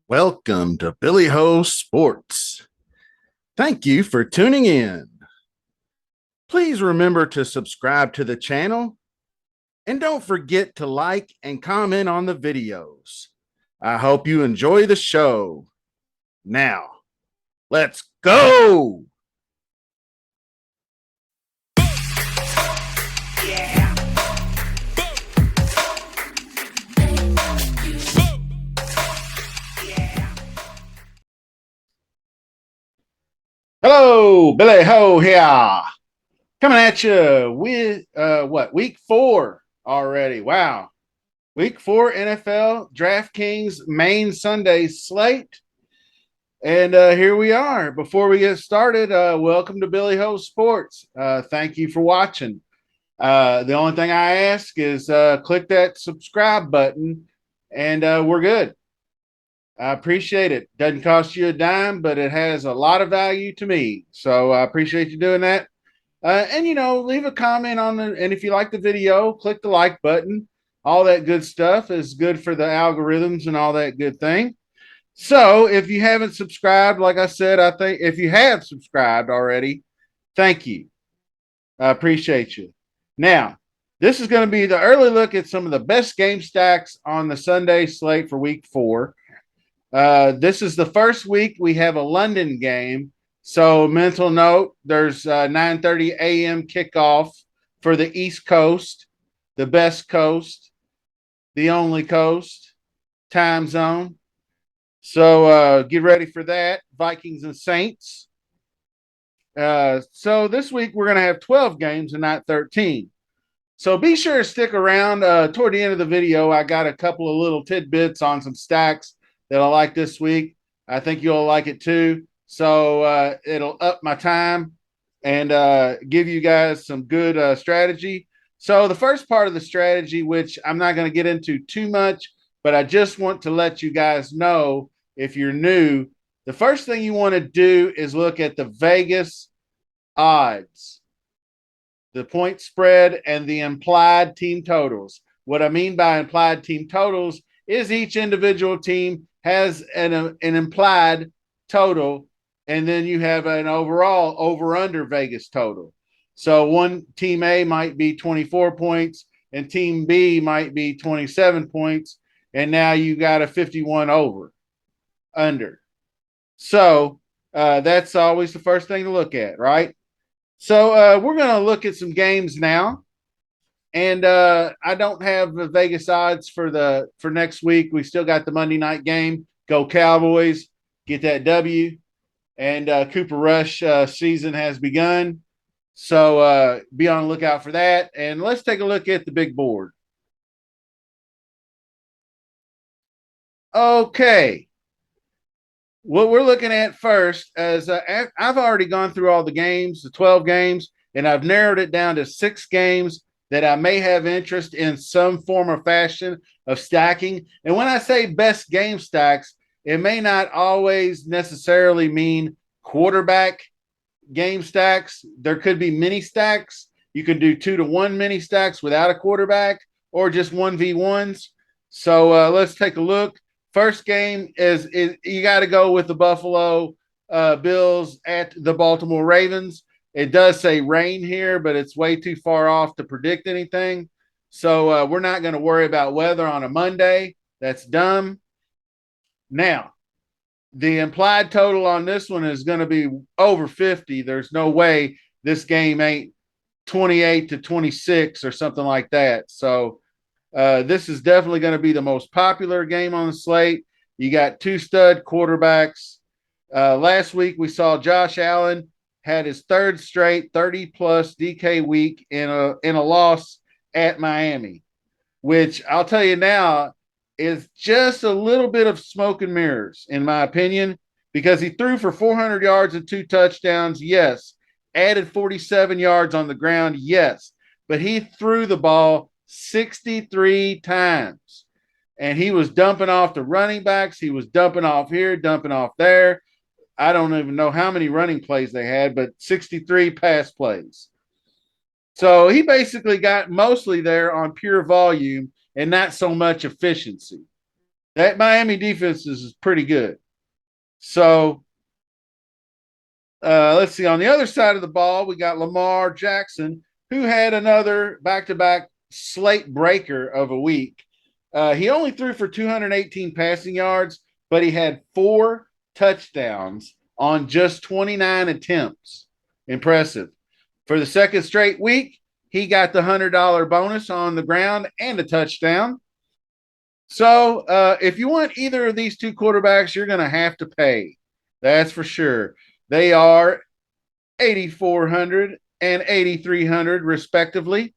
Welcome to Billy Ho Sports. Thank you for tuning in. Please remember to subscribe to the channel and don't forget to like and comment on the videos. I hope you enjoy the show. Now, let's go. Hello, Billy Ho here. Coming at you with week 4 already. Wow. Week 4 NFL DraftKings main Sunday slate. And here we are. Before we get started, welcome to Billy Ho Sports. Thank you for watching. The only thing I ask is click that subscribe button, and we're good. I appreciate it. Doesn't cost you a dime, but it has a lot of value to me. So I appreciate you doing that. And leave a comment on the. And if you like the video, click the like button. All that good stuff is good for the algorithms and all that good thing. So if you haven't subscribed, like I said, I think if you have subscribed already, thank you. I appreciate you. Now, this is going to be the early look at some of the best game stacks on the Sunday slate for week 4. This is the first week we have a London game. So mental note, there's 9:30 a.m. kickoff for the East Coast, the best coast, the only coast, time zone. So get ready for that. Vikings and Saints. So this week we're going to have 12 games and not 13. So be sure to stick around. Toward the end of the video, I got a couple of little tidbits on some stacks that I like this week. I think you'll like it too. So it'll up my time and give you guys some good strategy. So the first part of the strategy, which I'm not going to get into too much, but I just want to let you guys know, if you're new, the first thing you want to do is look at the Vegas odds, the point spread, and the implied team totals. What I mean by implied team totals is each individual team has an implied total, and then you have an overall over-under Vegas total. So one team A might be 24 points, and team B might be 27 points, and now you got a 51 over under. So that's always the first thing to look at, right? So we're going to look at some games now. And I don't have the Vegas odds for next week. We still got the Monday night game. Go Cowboys, get that W. And Cooper Rush season has begun. So be on the lookout for that. And let's take a look at the big board. Okay. What we're looking at first is I've already gone through all the games, the 12 games, and I've narrowed it down to 6 games that I may have interest in some form or fashion of stacking. And when I say best game stacks, it may not always necessarily mean quarterback game stacks. There could be mini stacks. You can do 2-to-1 mini stacks without a quarterback, or just 1v1s. So let's take a look. First game is you got to go with the Buffalo Bills at the Baltimore Ravens. It does say rain here, but it's way too far off to predict anything. So we're not going to worry about weather on a Monday. That's dumb. Now, the implied total on this one is going to be over 50. There's no way this game ain't 28-26 or something like that. So this is definitely going to be the most popular game on the slate. You got 2 stud quarterbacks. Last week we saw Josh Allen had his 3rd straight 30-plus DK week in a loss at Miami, which I'll tell you now is just a little bit of smoke and mirrors, in my opinion, because he threw for 400 yards and 2 touchdowns, yes. Added 47 yards on the ground, yes. But he threw the ball 63 times. And he was dumping off the running backs. He was dumping off here, dumping off there. I don't even know how many running plays they had, but 63 pass plays. So he basically got mostly there on pure volume and not so much efficiency. That Miami defense is pretty good. So let's see. On the other side of the ball, we got Lamar Jackson, who had another back-to-back slate breaker of a week. He only threw for 218 passing yards, but he had 4 touchdowns on just 29 attempts. Impressive. For the second straight week, he got the $100 bonus on the ground and a touchdown. So if you want either of these two quarterbacks, you're going to have to pay. That's for sure. They are 8,400 and 8,300 respectively.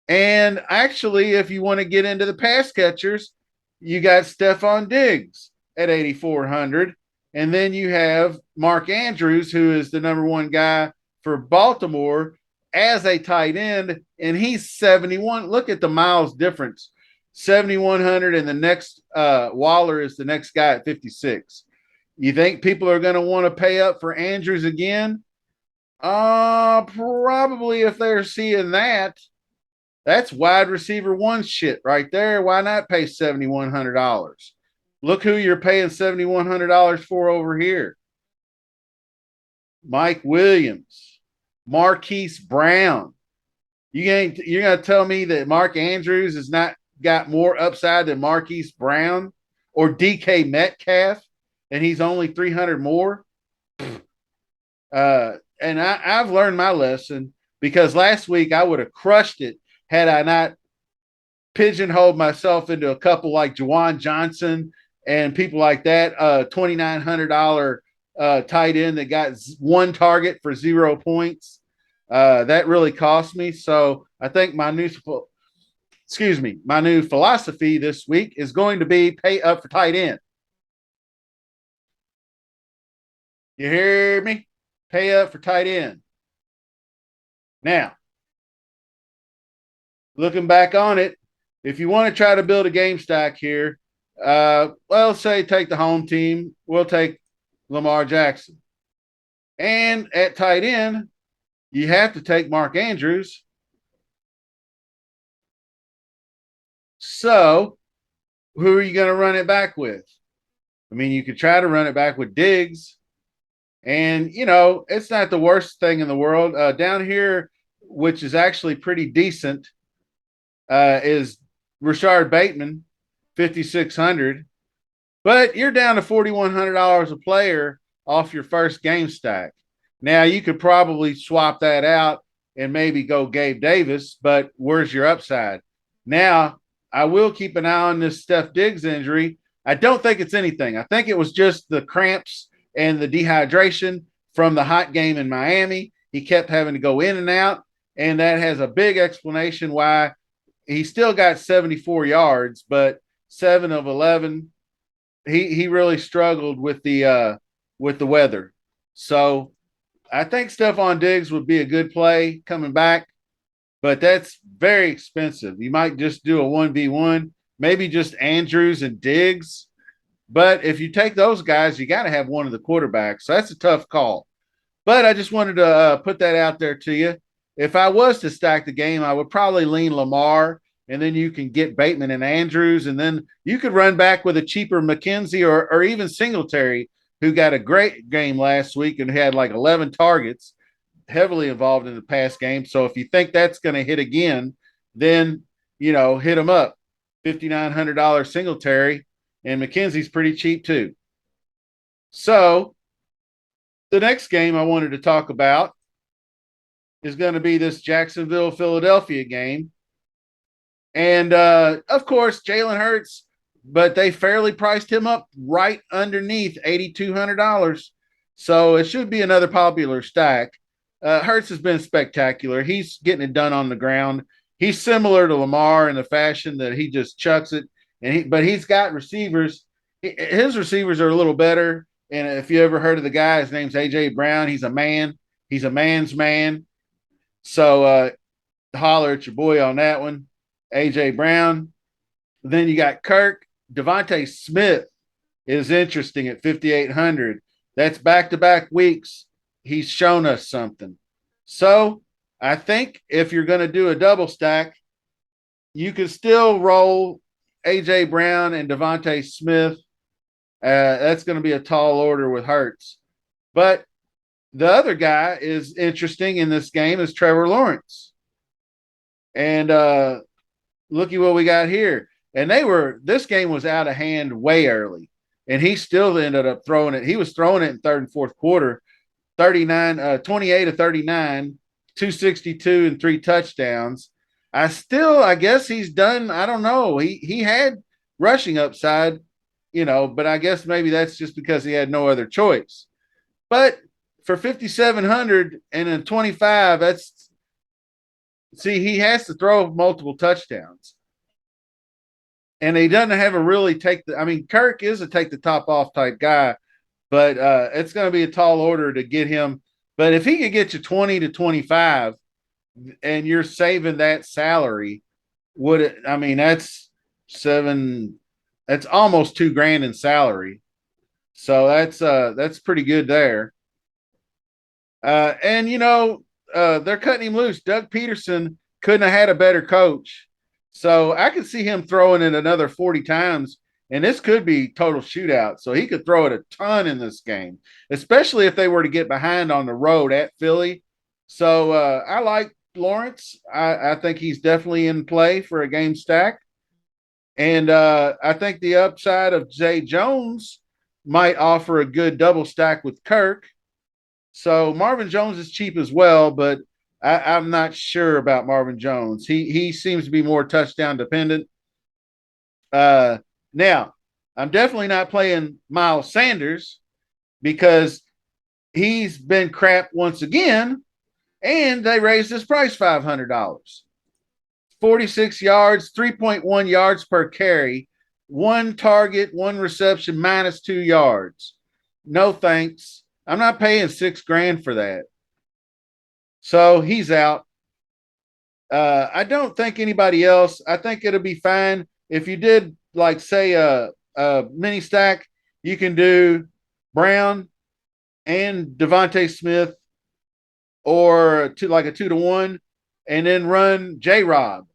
And actually, if you want to get into the pass catchers, you got Stephon Diggs at 8,400. And then you have Mark Andrews, who is the number one guy for Baltimore as a tight end, and he's 71. Look at the miles difference. 7,100, and the next Waller is the next guy at 56. You think people are going to want to pay up for Andrews again? Probably if they're seeing that. That's wide receiver one shit right there. Why not pay $7,100? Look who you're paying $7,100 for over here. Mike Williams, Marquise Brown. You're gonna tell me that Mark Andrews has not got more upside than Marquise Brown or DK Metcalf, and he's only 300 more? And I've learned my lesson, because last week I would have crushed it had I not pigeonholed myself into a couple like Juwan Johnson and people like that. $2,900 tight end that got one target for 0 points. That really cost me. So I think my new philosophy this week is going to be pay up for tight end. You hear me? Pay up for tight end. Now, looking back on it, if you want to try to build a game stack here, well, say take the home team. We'll take Lamar Jackson. And at tight end, you have to take Mark Andrews. So who are you going to run it back with? I mean, you could try to run it back with Diggs. And, it's not the worst thing in the world. Down here, which is actually pretty decent, is Rashard Bateman, 5,600. But you're down to $4,100 a player off your first game stack. Now, you could probably swap that out and maybe go Gabe Davis, but where's your upside? Now, I will keep an eye on this Steph Diggs injury. I don't think it's anything. I think it was just the cramps and the dehydration from the hot game in Miami. He kept having to go in and out, and that has a big explanation why he still got 74 yards, but 7 of 11. He really struggled with the weather. So I think Stephon Diggs would be a good play coming back, but that's very expensive. You might just do a 1v1, maybe just Andrews and Diggs. But if you take those guys, you got to have one of the quarterbacks. So that's a tough call. But I just wanted to put that out there to you. If I was to stack the game, I would probably lean Lamar, and then you can get Bateman and Andrews, and then you could run back with a cheaper McKenzie or even Singletary, who got a great game last week and had like 11 targets, heavily involved in the pass game. So if you think that's going to hit again, then, hit him up. $5,900 Singletary, and McKenzie's pretty cheap too. So the next game I wanted to talk about is going to be this Jacksonville-Philadelphia game. And, of course, Jalen Hurts, but they fairly priced him up right underneath $8,200. So it should be another popular stack. Hurts has been spectacular. He's getting it done on the ground. He's similar to Lamar in the fashion that he just chucks it. But he's got receivers. His receivers are a little better. And if you ever heard of the guy, his name's A.J. Brown. He's a man. He's a man's man. So holler at your boy on that one. A.J. Brown. Then you got Kirk. Devontae Smith is interesting at 5,800. That's back-to-back weeks. He's shown us something. So I think if you're going to do a double stack, you can still roll A.J. Brown and Devontae Smith. That's going to be a tall order with Hurts. But the other guy is interesting in this game is Trevor Lawrence. And looky what we got here. And this game was out of hand way early. And he still ended up throwing it. He was throwing it in third and fourth quarter, 28 to 39, 262 and 3 touchdowns. I guess he's done. I don't know. He had rushing upside, but I guess maybe that's just because he had no other choice. But for 5,700 and in 25, he has to throw multiple touchdowns. And he doesn't have a really Kirk is a take the top off type guy, but it's going to be a tall order to get him. But if he could get you 20 to 25 and you're saving that salary, that's that's almost $2,000 in salary. So that's pretty good there. And they're cutting him loose. Doug Peterson couldn't have had a better coach. So I could see him throwing it another 40 times, and this could be total shootout. So he could throw it a ton in this game, especially if they were to get behind on the road at Philly. So I like Lawrence. I think he's definitely in play for a game stack. And I think the upside of Zay Jones might offer a good double stack with Kirk. So Marvin Jones is cheap as well, but I'm not sure about Marvin Jones. He seems to be more touchdown dependent. Now, I'm definitely not playing Miles Sanders because he's been crap once again, and they raised his price $500. 46 yards, 3.1 yards per carry, 1 target, 1 reception, minus 2 yards. No thanks. I'm not paying $6,000 for that. So he's out. I don't think anybody else. I think it'll be fine. If you did say a mini stack, you can do Brown and Devontae Smith or a 2-to-1, and then run J-Rob,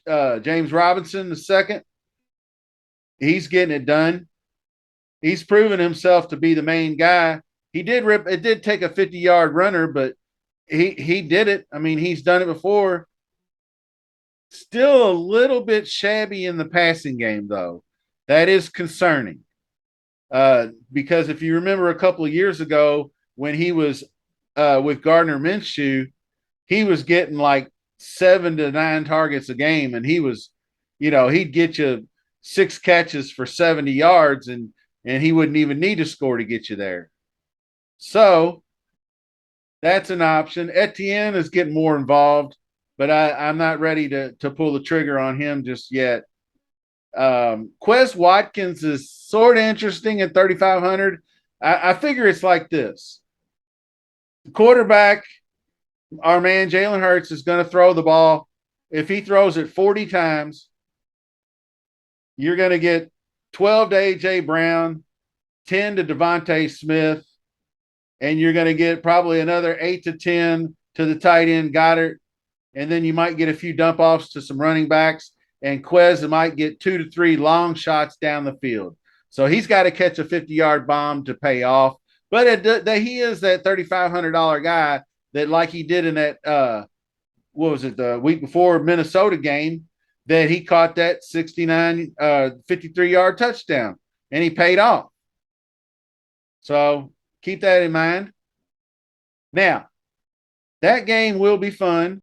James Robinson the second. He's getting it done. He's proven himself to be the main guy. It did take a 50-yard runner, but he did it. He's done it before. Still a little bit shabby in the passing game, though. That is concerning. Because if you remember a couple of years ago when he was with Gardner Minshew, he was getting 7 to 9 targets a game, and he was, he'd get you 6 catches for 70 yards, and he wouldn't even need to score to get you there. So that's an option. Etienne is getting more involved, but I'm not ready to pull the trigger on him just yet. Quez Watkins is sort of interesting at 3,500. I figure it's like this. The quarterback, our man Jalen Hurts, is going to throw the ball. If he throws it 40 times, you're going to get 12 to A.J. Brown, 10 to Devontae Smith, and you're going to get probably another 8 to 10 to the tight end Goddard, and then you might get a few dump offs to some running backs, and Quez might get 2 to 3 long shots down the field. So he's got to catch a 50-yard bomb to pay off. But he is that $3,500 guy that, like he did in that, the week before Minnesota game, that he caught that 53-yard touchdown, and he paid off. So keep that in mind. Now, that game will be fun.